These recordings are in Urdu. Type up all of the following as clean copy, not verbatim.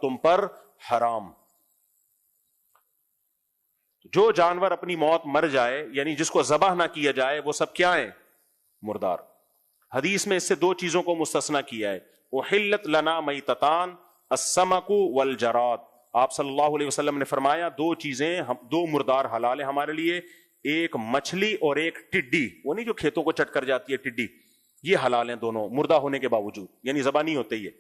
تم پر حرام. جو جانور اپنی موت مر جائے یعنی جس کو ذبح نہ کیا جائے وہ سب کیا ہیں؟ مردار. حدیث میں اس سے 2 چیزوں کو مستثنا کیا ہے. احلت لنا میتتان السمک والجراد. آپ صلی اللہ علیہ وسلم نے فرمایا 2 چیزیں 2 مردار حلال ہیں ہمارے لیے, ایک مچھلی اور ایک ٹڈی, وہ نہیں جو کھیتوں کو چٹ کر جاتی ہے ٹڈی, یہ حلال ہیں دونوں مردہ ہونے کے باوجود, یعنی ذبح نہیں ہوتے یہ.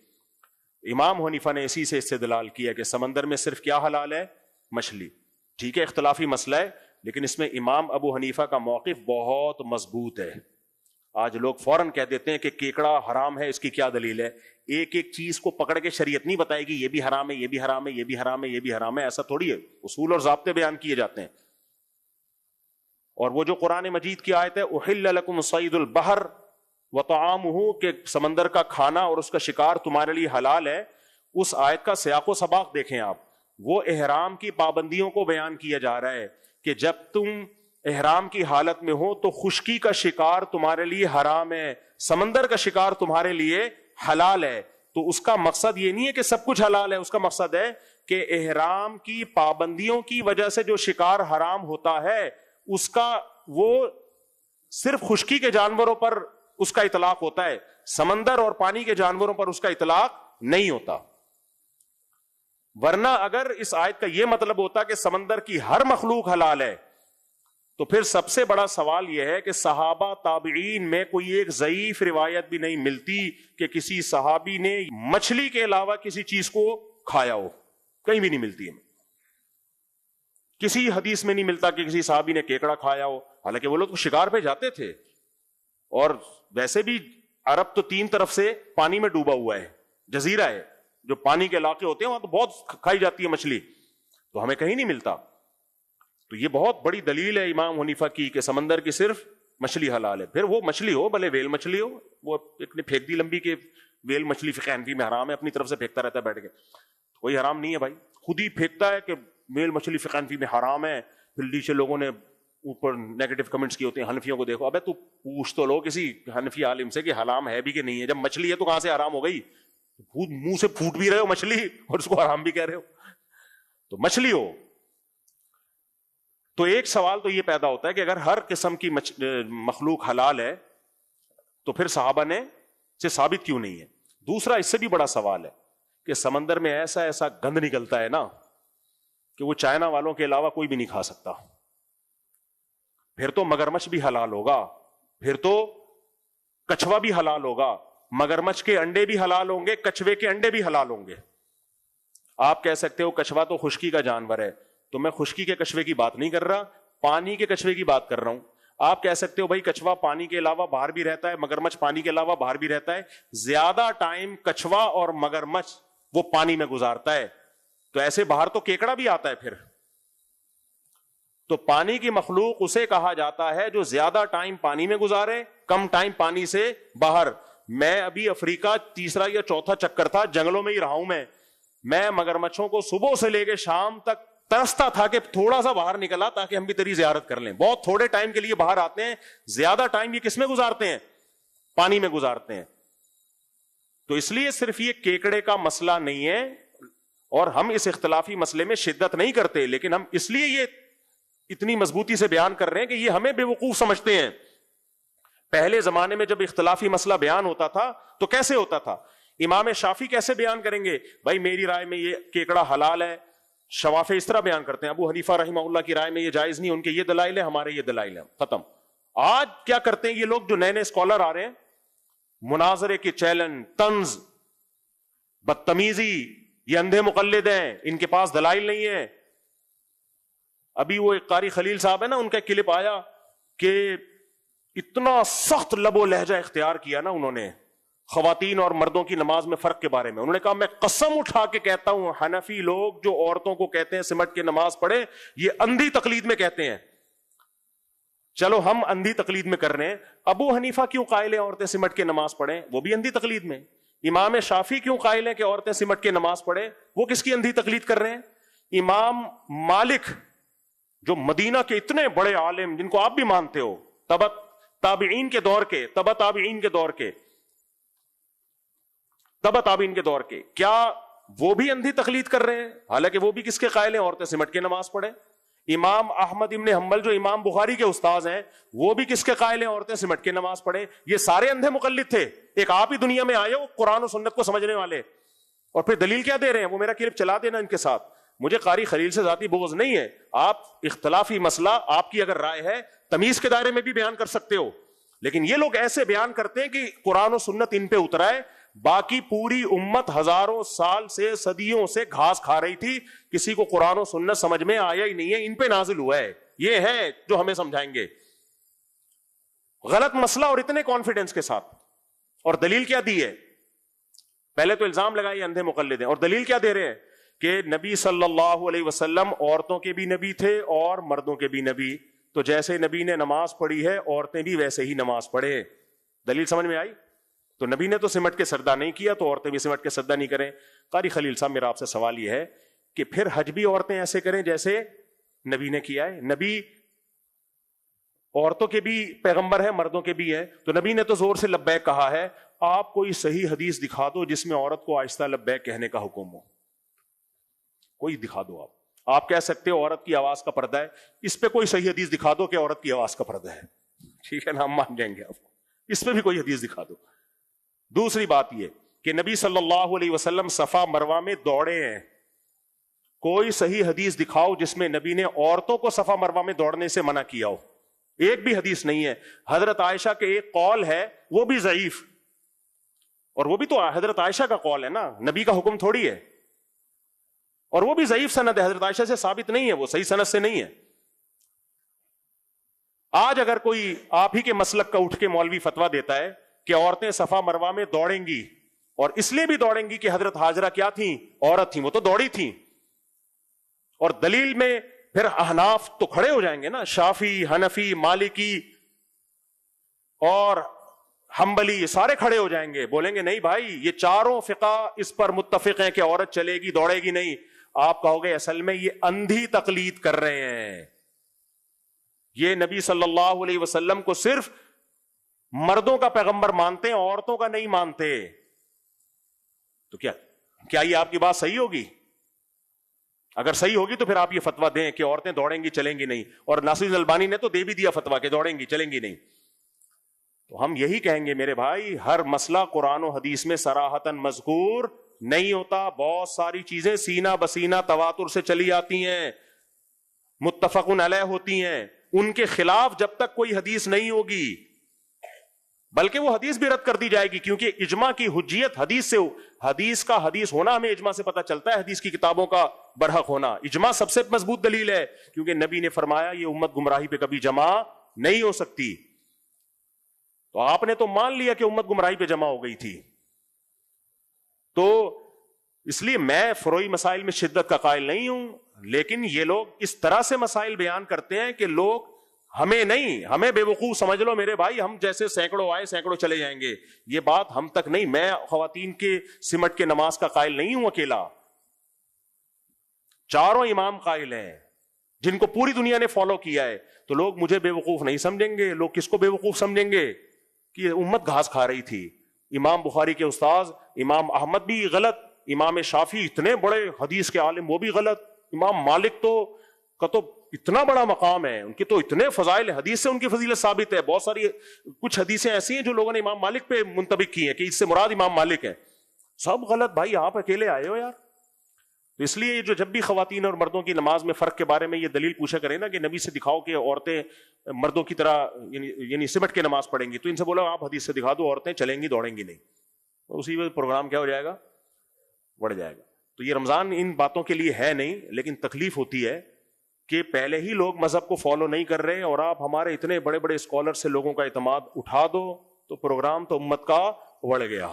امام حنیفہ نے اسی سے استدلال کیا کہ سمندر میں صرف کیا حلال ہے؟ مچھلی. ٹھیک ہے اختلافی مسئلہ ہے, لیکن اس میں امام ابو حنیفہ کا موقف بہت مضبوط ہے. آج لوگ فوراً کہہ دیتے ہیں کہ کیکڑا حرام ہے, اس کی کیا دلیل ہے؟ ایک ایک چیز کو پکڑ کے شریعت نہیں بتائے گی یہ بھی حرام ہے, یہ بھی حرام ہے, یہ بھی حرام ہے, یہ بھی حرام ہے. ایسا تھوڑی ہے, اصول اور ضابطے بیان کیے جاتے ہیں. اور وہ جو قرآن مجید کی آیت ہے احل لکم صید البحر وطعامہ, کہ سمندر کا کھانا اور اس کا شکار تمہارے لیے حلال ہے, اس آیت کا سیاق و سباق دیکھیں آپ. وہ احرام کی پابندیوں کو بیان کیا جا رہا ہے کہ جب تم احرام کی حالت میں ہو تو خشکی کا شکار تمہارے لیے حرام ہے, سمندر کا شکار تمہارے لیے حلال ہے. تو اس کا مقصد یہ نہیں ہے کہ سب کچھ حلال ہے, اس کا مقصد ہے کہ احرام کی پابندیوں کی وجہ سے جو شکار حرام ہوتا ہے اس کا وہ صرف خشکی کے جانوروں پر اس کا اطلاق ہوتا ہے, سمندر اور پانی کے جانوروں پر اس کا اطلاق نہیں ہوتا. ورنہ اگر اس آیت کا یہ مطلب ہوتا کہ سمندر کی ہر مخلوق حلال ہے تو پھر سب سے بڑا سوال یہ ہے کہ صحابہ تابعین میں کوئی ایک ضعیف روایت بھی نہیں ملتی کہ کسی صحابی نے مچھلی کے علاوہ کسی چیز کو کھایا ہو, کہیں بھی نہیں ملتی ہے. کسی حدیث میں نہیں ملتا کہ کسی صحابی نے کیکڑا کھایا ہو, حالانکہ وہ لوگ تو شکار پہ جاتے تھے. اور ویسے بھی عرب تو 3 طرف سے پانی میں ڈوبا ہوا ہے, جزیرہ ہے, جو پانی کے علاقے ہوتے ہیں وہاں تو بہت کھائی جاتی ہے مچھلی, تو ہمیں کہیں نہیں ملتا. تو یہ بہت بڑی دلیل ہے امام حنیفہ کی کہ سمندر کی صرف مچھلی حلال ہے. پھر وہ مچھلی ہو, بھلے ویل مچھلی ہو, وہ ایک نے پھینک دی لمبی کہ ویل مچھلی فقہ حنفی میں حرام ہے, اپنی طرف سے پھینکتا رہتا ہے بیٹھ کے, کوئی حرام نہیں ہے بھائی, خود ہی پھینکتا ہے کہ ویل مچھلی فقہ حنفی میں حرام ہے. پھر نیچے لوگوں نے اوپر نیگیٹو کمنٹس کی ہوتے ہیں حنفیوں کو, دیکھو ابے تو پوچھ تو لو کسی حنفی عالم سے کہ حرام ہے بھی کہ نہیں ہے. جب مچھلی ہے تو کہاں سے حرام ہو گئی؟ منہ سے پھوٹ بھی رہے ہو مچھلی اور اس کو حرام بھی کہہ رہے ہو. تو مچھلی ہو تو ایک سوال تو یہ پیدا ہوتا ہے کہ اگر ہر قسم کی مخلوق حلال ہے تو پھر صحابہ نے سے ثابت کیوں نہیں ہے؟ دوسرا اس سے بھی بڑا سوال ہے کہ سمندر میں ایسا ایسا گند نکلتا ہے نا کہ وہ چائنا والوں کے علاوہ کوئی بھی نہیں کھا سکتا. پھر تو مگرمچھ بھی حلال ہوگا, پھر تو کچھوا بھی حلال ہوگا, مگرمچھ کے انڈے بھی حلال ہوں گے, کچھوے کے انڈے بھی حلال ہوں گے. آپ کہہ سکتے ہو کچھوا تو خشکی کا جانور ہے, تو میں خشکی کے کچھوے کی بات نہیں کر رہا, پانی کے کچھوے کی بات کر رہا ہوں. آپ کہہ سکتے ہو بھائی کچھوا پانی کے علاوہ باہر بھی رہتا ہے, مگرمچھ پانی کے علاوہ باہر بھی رہتا ہے. زیادہ ٹائم کچھوا اور مگرمچھ وہ پانی میں گزارتا ہے, تو ایسے باہر تو کیکڑا بھی آتا ہے. پھر تو پانی کی مخلوق اسے کہا جاتا ہے جو زیادہ ٹائم پانی میں گزارے, کم ٹائم پانی سے باہر. میں ابھی افریقہ 3 یا 4 چکر تھا, جنگلوں میں ہی رہا ہوں. میں مگرمچھوں کو صبح سے لے کے شام تک ترستا تھا کہ تھوڑا سا باہر نکلا تاکہ ہم بھی تیری زیارت کر لیں. بہت تھوڑے ٹائم کے لیے باہر آتے ہیں, زیادہ ٹائم یہ کس میں گزارتے ہیں؟ پانی میں گزارتے ہیں. تو اس لیے صرف یہ کیکڑے کا مسئلہ نہیں ہے, اور ہم اس اختلافی مسئلے میں شدت نہیں کرتے, لیکن ہم اس لیے یہ اتنی مضبوطی سے بیان کر رہے ہیں کہ یہ ہمیں بے وقوف سمجھتے ہیں. پہلے زمانے میں جب اختلافی مسئلہ بیان ہوتا تھا تو کیسے ہوتا تھا؟ امام شافعی کیسے بیان کریں گے بھائی میری رائے میں یہ کیکڑا حلال ہے, شوافع اس طرح بیان کرتے ہیں, ابو حنیفہ رحمہ اللہ کی رائے میں یہ جائز نہیں, ان کے یہ دلائل ہے, ہمارے یہ دلائل ہیں, ختم. آج کیا کرتے ہیں یہ لوگ جو نئے نئے اسکالر آ رہے ہیں, مناظرے کے چیلنج, طنز, بدتمیزی, یہ اندھے مقلد ہیں, ان کے پاس دلائل نہیں ہے. ابھی وہ ایک قاری خلیل صاحب ہے نا, ان کا کلپ آیا کہ اتنا سخت لب و لہجہ اختیار کیا نا انہوں نے خواتین اور مردوں کی نماز میں فرق کے بارے میں. انہوں نے کہا میں قسم اٹھا کے کہتا ہوں حنفی لوگ جو عورتوں کو کہتے ہیں سمٹ کے نماز پڑھے, یہ اندھی تقلید میں کہتے ہیں. چلو ہم اندھی تقلید میں کر رہے ہیں, ابو حنیفہ کیوں قائل ہیں عورتیں سمٹ کے نماز پڑھیں؟ وہ بھی اندھی تقلید میں. امام شافعی کیوں قائل ہیں کہ عورتیں سمٹ کے نماز پڑھیں؟ وہ کس کی اندھی تقلید کر رہے ہیں؟ امام مالک جو مدینہ کے اتنے بڑے عالم جن کو آپ بھی مانتے ہو, تبع تابعین کے دور کے, کیا وہ بھی اندھی تقلید کر رہے ہیں، حالانکہ وہ بھی کس کے قائل ہیں؟ عورتیں سمٹ کے نماز پڑھیں۔ امام احمد ابن حنبل جو امام بخاری کے استاذ ہیں، وہ بھی کس کے قائل ہیں؟ عورتیں سمٹ کے نماز پڑھیں۔ یہ سارے اندھے مقلد تھے، ایک آپ ہی دنیا میں آئے ہو قرآن و سنت کو سمجھنے والے، اور پھر دلیل کیا دے رہے ہیں؟ وہ میرا کلپ چلا دینا ان کے ساتھ۔ مجھے قاری خلیل سے ذاتی بغض نہیں ہے، آپ اختلافی مسئلہ، آپ کی اگر رائے ہے تمیز کے دائرے میں بھی بیان کر سکتے ہو، لیکن یہ لوگ ایسے بیان کرتے ہیں کہ قرآن و سنت ان پہ اترا ہے، باقی پوری امت ہزاروں سال سے، صدیوں سے گھاس کھا رہی تھی، کسی کو قرآن و سنت سمجھ میں آیا ہی نہیں ہے، ان پہ نازل ہوا ہے، یہ ہے جو ہمیں سمجھائیں گے۔ غلط مسئلہ اور اتنے کانفیڈنس کے ساتھ، اور دلیل کیا دی ہے؟ پہلے تو الزام لگائے اندھے مقلد ہیں، اور دلیل کیا دے رہے ہیں؟ کہ نبی صلی اللہ علیہ وسلم عورتوں کے بھی نبی تھے اور مردوں کے بھی نبی، تو جیسے نبی نے نماز پڑھی ہے عورتیں بھی ویسے ہی نماز پڑھے۔ دلیل سمجھ میں آئی؟ تو نبی نے تو سمٹ کے سجدہ نہیں کیا، تو عورتیں بھی سمٹ کے سجدہ نہیں کریں۔ قاری خلیل صاحب میرا آپ سے سوال یہ ہے کہ پھر حج بھی عورتیں ایسے کریں جیسے نبی نے کیا ہے؟ نبی عورتوں کے بھی پیغمبر ہے، مردوں کے بھی ہے، تو نبی نے تو زور سے لبیک کہا ہے۔ آپ کوئی صحیح حدیث دکھا دو جس میں عورت کو آہستہ لبیک کہنے کا حکم ہو، کوئی دکھا دو۔ آپ کہہ سکتے ہو عورت کی آواز کا پردہ ہے، اس پہ کوئی صحیح حدیث دکھا دو کہ عورت کی آواز کا پردہ ہے، ٹھیک ہے نا، ہم مان جائیں گے آپ کو، اس پہ بھی کوئی حدیث دکھا دو۔ دوسری بات یہ کہ نبی صلی اللہ علیہ وسلم صفا مروہ میں دوڑے ہیں، کوئی صحیح حدیث دکھاؤ جس میں نبی نے عورتوں کو صفا مروہ میں دوڑنے سے منع کیا ہو، ایک بھی حدیث نہیں ہے۔ حضرت عائشہ کے ایک قول ہے، وہ بھی ضعیف، اور وہ بھی تو حضرت عائشہ کا قول ہے نا، نبی کا حکم تھوڑی ہے، اور وہ بھی ضعیف سند ہے، حضرت عائشہ سے ثابت نہیں ہے، وہ صحیح سند سے نہیں ہے۔ آج اگر کوئی آپ ہی کے مسلک کا اٹھ کے مولوی فتویٰ دیتا ہے کہ عورتیں صفا مروہ میں دوڑیں گی، اور اس لیے بھی دوڑیں گی کہ حضرت ہاجرہ کیا تھیں؟ عورت تھیں، وہ تو دوڑی تھیں، اور دلیل میں پھر احناف تو کھڑے ہو جائیں گے نا، شافی، حنفی، مالکی اور حنبلی، یہ سارے کھڑے ہو جائیں گے، بولیں گے نہیں بھائی یہ چاروں فقہ اس پر متفق ہیں کہ عورت چلے گی دوڑے گی نہیں۔ آپ کہو گے اصل میں یہ اندھی تقلید کر رہے ہیں، یہ نبی صلی اللہ علیہ وسلم کو صرف مردوں کا پیغمبر مانتے ہیں، عورتوں کا نہیں مانتے۔ تو کیا یہ آپ کی بات صحیح ہوگی؟ اگر صحیح ہوگی تو پھر آپ یہ فتویٰ دیں کہ عورتیں دوڑیں گی چلیں گی نہیں، اور ناصر البانی نے تو دے بھی دیا فتویٰ کہ دوڑیں گی چلیں گی نہیں۔ تو ہم یہی کہیں گے میرے بھائی، ہر مسئلہ قرآن و حدیث میں صراحتاً مذکور نہیں ہوتا، بہت ساری چیزیں سینہ بسینہ تواتر سے چلی آتی ہیں، متفق علیہ ہوتی ہیں، ان کے خلاف جب تک کوئی حدیث نہیں ہوگی، بلکہ وہ حدیث بھی رد کر دی جائے گی، کیونکہ اجماع کی حجیت حدیث سے، حدیث کا حدیث ہونا ہمیں اجماع سے پتہ چلتا ہے، حدیث کی کتابوں کا برحق ہونا، اجماع سب سے مضبوط دلیل ہے، کیونکہ نبی نے فرمایا یہ امت گمراہی پہ کبھی جمع نہیں ہو سکتی۔ تو آپ نے تو مان لیا کہ امت گمراہی پہ جمع ہو گئی تھی، تو اس لیے میں فروعی مسائل میں شدت کا قائل نہیں ہوں، لیکن یہ لوگ اس طرح سے مسائل بیان کرتے ہیں کہ لوگ ہمیں نہیں، ہمیں بے وقوف سمجھ لو میرے بھائی، ہم جیسے سینکڑوں آئے سینکڑوں چلے جائیں گے، یہ بات ہم تک نہیں۔ میں خواتین کے سمٹ کے نماز کا قائل نہیں ہوں اکیلا، چاروں امام قائل ہیں جن کو پوری دنیا نے فالو کیا ہے، تو لوگ مجھے بے وقوف نہیں سمجھیں گے، لوگ کس کو بے وقوف سمجھیں گے؟ کہ امت گھاس کھا رہی تھی۔ امام بخاری کے استاذ امام احمد بھی غلط، امام شافعی اتنے بڑے حدیث کے عالم وہ بھی غلط، امام مالک کا تو اتنا بڑا مقام ہے، ان کے تو اتنے فضائل حدیث سے ان کی فضیلت ثابت ہے، بہت ساری کچھ حدیثیں ایسی ہیں جو لوگوں نے امام مالک پہ منطبق کی ہیں کہ اس سے مراد امام مالک ہے، سب غلط۔ بھائی آپ اکیلے آئے ہو یار۔ تو اس لیے جو جب بھی خواتین اور مردوں کی نماز میں فرق کے بارے میں یہ دلیل پوچھا کرے نا کہ نبی سے دکھاؤ کہ عورتیں مردوں کی طرح یعنی سمٹ کے نماز پڑھیں گی، تو ان سے بولو آپ حدیث سے دکھا دو عورتیں چلیں گی دوڑیں گی نہیں، اسی وقت پروگرام کیا ہو جائے گا؟ بڑھ جائے گا۔ تو یہ رمضان ان باتوں کے لیے ہے نہیں، لیکن تکلیف ہوتی ہے کہ پہلے ہی لوگ مذہب کو فالو نہیں کر رہے، اور آپ ہمارے اتنے بڑے بڑے اسکالر سے لوگوں کا اعتماد اٹھا دو تو پروگرام تو امت کا بڑھ گیا،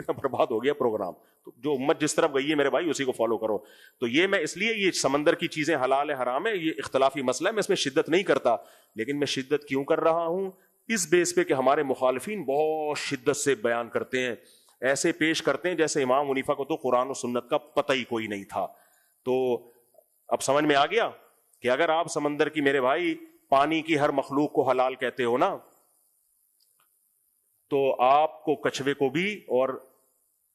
برباد ہو گیا پروگرام۔ تو جو امت جس طرف گئی ہے میرے بھائی اسی کو فالو کرو۔ تو یہ میں اس لیے یہ سمندر کی چیزیں حلال ہے حرام ہے یہ اختلافی مسئلہ ہے، میں اس میں شدت نہیں کرتا، لیکن میں شدت کیوں کر رہا ہوں؟ اس بیس پہ کہ ہمارے مخالفین بہت شدت سے بیان کرتے ہیں، ایسے پیش کرتے ہیں جیسے امام حنیفہ کو تو قرآن و سنت کا پتہ ہی کوئی نہیں تھا۔ تو اب سمجھ میں آ گیا کہ اگر آپ سمندر کی میرے بھائی پانی کی ہر مخلوق کو حلال کہتے ہو نا، تو آپ کو کچھوے کو بھی اور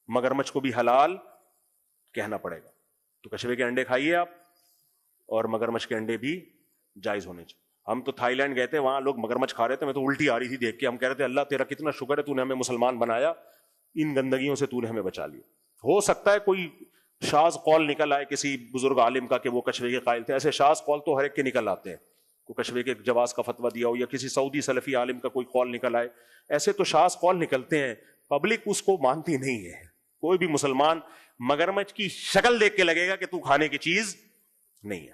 مگرمچھ کو بھی حلال کہنا پڑے گا. تو کچھوے کے انڈے کھائیے آپ, اور مگرمچھ کے انڈے بھی جائز ہونے چاہیے. ہم تو تھائی لینڈ گئے تھے, وہاں لوگ مگرمچھ کھا رہے تھے, میں تو الٹی آ رہی تھی دیکھ کے. ہم کہہ رہے تھے اللہ تیرا کتنا شکر ہے, تو نے ہمیں مسلمان بنایا, ان گندگیوں سے تو نے ہمیں بچا لیا. ہو سکتا ہے کوئی شاذ قول نکل آئے کسی بزرگ عالم کا کہ وہ کچھوے کے قائل تھے. ایسے شاذ قول تو ہر ایک کے نکل آتے ہیں, کوئی کچھوے کے جواز کا فتویٰ دیا ہو, یا کسی سعودی سلفی عالم کا کوئی قول نکل آئے. ایسے تو شاذ قول نکلتے ہیں, پبلک اس کو مانتی نہیں ہے. کوئی بھی مسلمان مگرمچھ کی شکل دیکھ کے لگے گا کہ تو کھانے کی چیز نہیں ہے.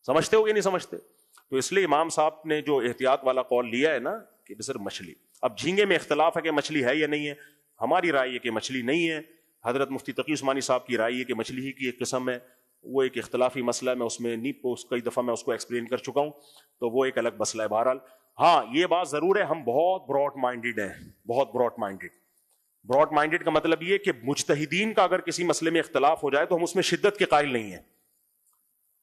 سمجھتے ہو کہ نہیں سمجھتے؟ تو اس لیے امام صاحب نے جو احتیاط والا قول لیا ہے نا کہ صرف مچھلی. اب جھینگے میں اختلاف ہے کہ مچھلی ہے یا نہیں ہے. ہماری رائے یہ کہ مچھلی نہیں ہے. حضرت مفتی تقی عثمانی صاحب کی رائے یہ کہ مچھلی ہی کی ایک قسم ہے. وہ ایک اختلافی مسئلہ ہے, میں اس میں نہیں کئی دفعہ میں اس کو ایکسپلین کر چکا ہوں, تو وہ ایک الگ مسئلہ ہے. بہرحال ہاں یہ بات ضرور ہے, ہم بہت براڈ مائنڈیڈ ہیں, بہت براڈ مائنڈیڈ. براڈ مائنڈیڈ کا مطلب یہ کہ مجتہدین کا اگر کسی مسئلے میں اختلاف ہو جائے تو ہم اس میں شدت کے قائل نہیں ہیں,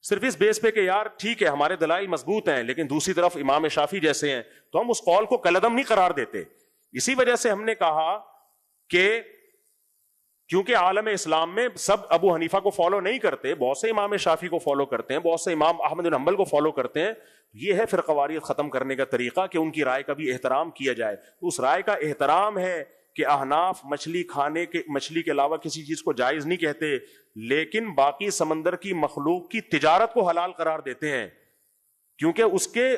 صرف اس بیس پہ کہ یار ٹھیک ہے ہمارے دلائل مضبوط ہیں, لیکن دوسری طرف امام شافعی جیسے ہیں, تو ہم اس قول کو کالعدم نہیں قرار دیتے. اسی وجہ سے ہم نے کہا کہ کیونکہ عالم اسلام میں سب ابو حنیفہ کو فالو نہیں کرتے, بہت سے امام شافعی کو فالو کرتے ہیں, بہت سے امام احمد بن حنبل کو فالو کرتے ہیں. یہ ہے فرقواریت ختم کرنے کا طریقہ کہ ان کی رائے کا بھی احترام کیا جائے. تو اس رائے کا احترام ہے کہ احناف مچھلی کے علاوہ کسی چیز کو جائز نہیں کہتے, لیکن باقی سمندر کی مخلوق کی تجارت کو حلال قرار دیتے ہیں, کیونکہ اس کے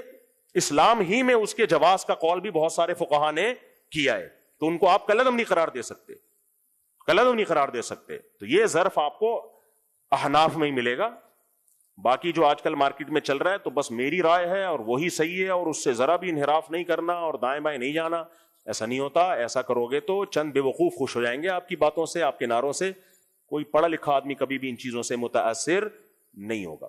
اسلام ہی میں اس کے جواز کا قول بھی بہت سارے فقہا نے کیا ہے. تو ان کو آپ کالعدم نہیں قرار دے سکتے, کالعدم نہیں قرار دے سکتے. تو یہ ظرف آپ کو احناف میں ہی ملے گا. باقی جو آج کل مارکیٹ میں چل رہا ہے تو بس میری رائے ہے اور وہی صحیح ہے, اور اس سے ذرا بھی انحراف نہیں کرنا اور دائیں بائیں نہیں جانا, ایسا نہیں ہوتا. ایسا کرو گے تو چند بے وقوف خوش ہو جائیں گے آپ کی باتوں سے, آپ کے نعروں سے. کوئی پڑھا لکھا آدمی کبھی بھی ان چیزوں سے متاثر نہیں ہوگا.